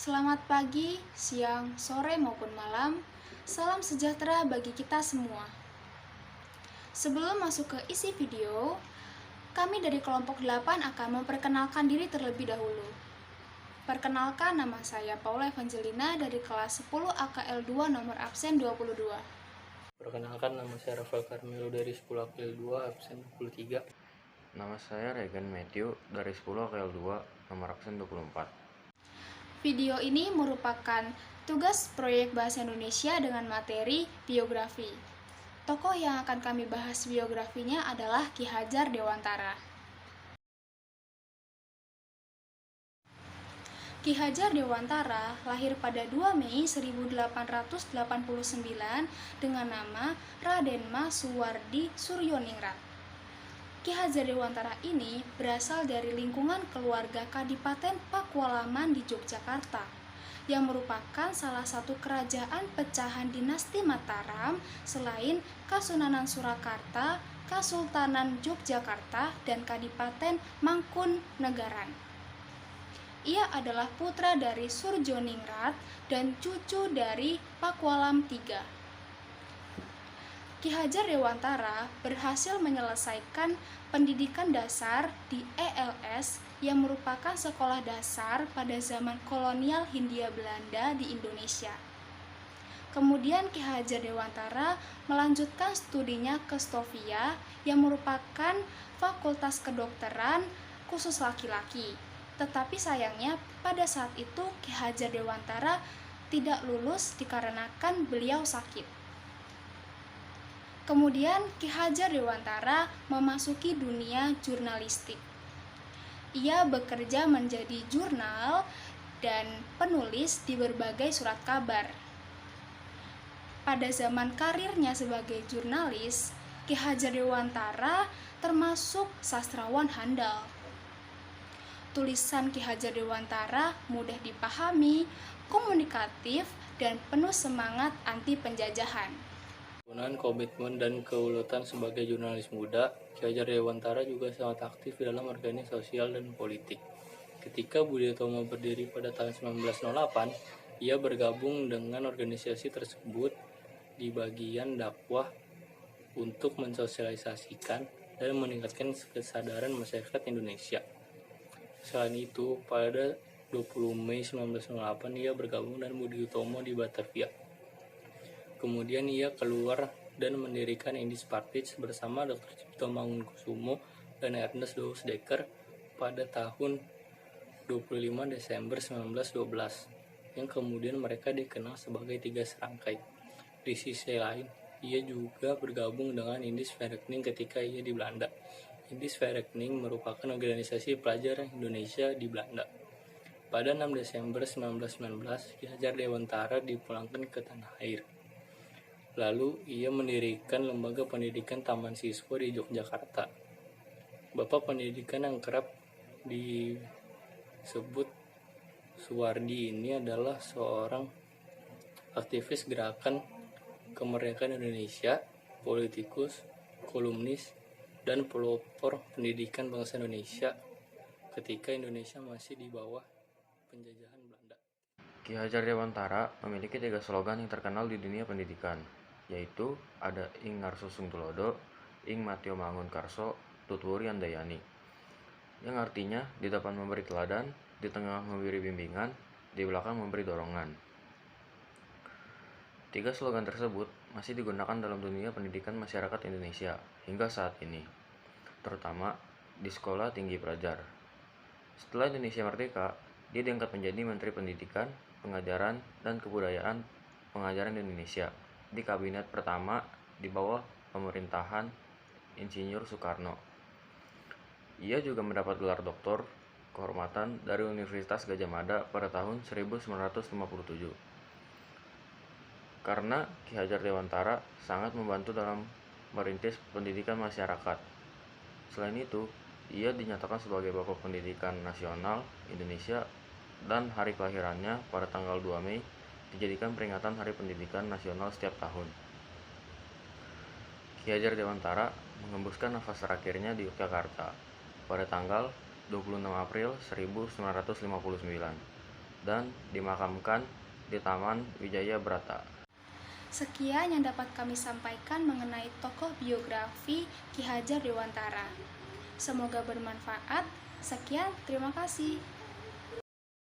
Selamat pagi, siang, sore maupun malam. Salam sejahtera bagi kita semua. Sebelum masuk ke isi video, kami dari kelompok 8 akan memperkenalkan diri terlebih dahulu. Perkenalkan, nama saya Paula Evangelina dari kelas 10 AKL 2 nomor absen 22. Perkenalkan, nama saya Rafael Carmelo dari 10 April 2, absen 23. Nama saya Regan Matthew dari 10 KL 2, nomor absen 24. Video ini merupakan tugas proyek Bahasa Indonesia dengan materi biografi. Tokoh yang akan kami bahas biografinya adalah Ki Hajar Dewantara. Ki Hajar Dewantara lahir pada 2 Mei 1889 dengan nama Raden Mas Suwardi Suryoningrat. Ki Hajar Dewantara ini berasal dari lingkungan keluarga Kadipaten Pakualaman di Yogyakarta, yang merupakan salah satu kerajaan pecahan dinasti Mataram selain Kasunanan Surakarta, Kasultanan Yogyakarta, dan Kadipaten Mangkunegaran. Ia adalah putra dari Surjoningrat dan cucu dari Pakualam III. Ki Hajar Dewantara berhasil menyelesaikan pendidikan dasar di ELS yang merupakan sekolah dasar pada zaman kolonial Hindia Belanda di Indonesia. Kemudian Ki Hajar Dewantara melanjutkan studinya ke Stovia yang merupakan fakultas kedokteran khusus laki-laki. Tetapi sayangnya pada saat itu Ki Hajar Dewantara tidak lulus dikarenakan beliau sakit. Kemudian Ki Hajar Dewantara memasuki dunia jurnalistik. Ia bekerja menjadi jurnal dan penulis di berbagai surat kabar. Pada zaman karirnya sebagai jurnalis, Ki Hajar Dewantara termasuk sastrawan handal. Tulisan Ki Hajar Dewantara mudah dipahami, komunikatif, dan penuh semangat anti penjajahan. Penggunaan komitmen dan keuletan sebagai jurnalis muda, Ki Hajar Dewantara juga sangat aktif dalam organisasi sosial dan politik. Ketika Budi Utomo berdiri pada tahun 1908, ia bergabung dengan organisasi tersebut di bagian dakwah untuk mensosialisasikan dan meningkatkan kesadaran masyarakat Indonesia. Selain itu, pada 20 Mei 1908 ia bergabung dengan Budi Utomo di Batavia. Kemudian ia keluar dan mendirikan Indis Partij bersama Dr. Cipto Mangunkusumo dan Ernest Douws Dekker pada tahun 25 Desember 1912, yang kemudian mereka dikenal sebagai Tiga Serangkai. Di sisi lain, ia juga bergabung dengan Indis Vereniging ketika ia di Belanda. Indis Vereniging merupakan organisasi pelajar Indonesia di Belanda. Pada 6 Desember 1919, Ki Hajar Dewantara dipulangkan ke tanah air. Lalu ia mendirikan lembaga pendidikan Taman Siswa di Yogyakarta. Bapak pendidikan yang kerap disebut Suwardi ini adalah seorang aktivis gerakan kemerdekaan Indonesia, politikus, kolumnis, dan pelopor pendidikan bangsa Indonesia ketika Indonesia masih di bawah penjajahan Belanda. Ki Hajar Dewantara memiliki 3 slogan yang terkenal di dunia pendidikan, yaitu ada Ing Ngarsusung Tulodo, Ing Matio Mangun Karso, Tutwuri Andayani, yang artinya di depan memberi teladan, di tengah memberi bimbingan, di belakang memberi dorongan. 3 slogan tersebut masih digunakan dalam dunia pendidikan masyarakat Indonesia hingga saat ini, terutama di sekolah tinggi pelajar. Setelah Indonesia merdeka, dia diangkat menjadi Menteri Pendidikan, Pengajaran, dan Kebudayaan Pengajaran Indonesia di kabinet pertama di bawah pemerintahan Insinyur Soekarno. Ia juga mendapat gelar doktor kehormatan dari Universitas Gadjah Mada pada tahun 1957. Karena Ki Hajar Dewantara sangat membantu dalam merintis pendidikan masyarakat. Selain itu, ia dinyatakan sebagai Bapak Pendidikan Nasional Indonesia dan hari kelahirannya pada tanggal 2 Mei dijadikan peringatan Hari Pendidikan Nasional setiap tahun. Ki Hajar Dewantara mengembuskan nafas terakhirnya di Yogyakarta pada tanggal 26 April 1959. dan dimakamkan di Taman Wijaya Brata. Sekian yang dapat kami sampaikan mengenai tokoh biografi Ki Hajar Dewantara. Semoga bermanfaat. Sekian, terima kasih.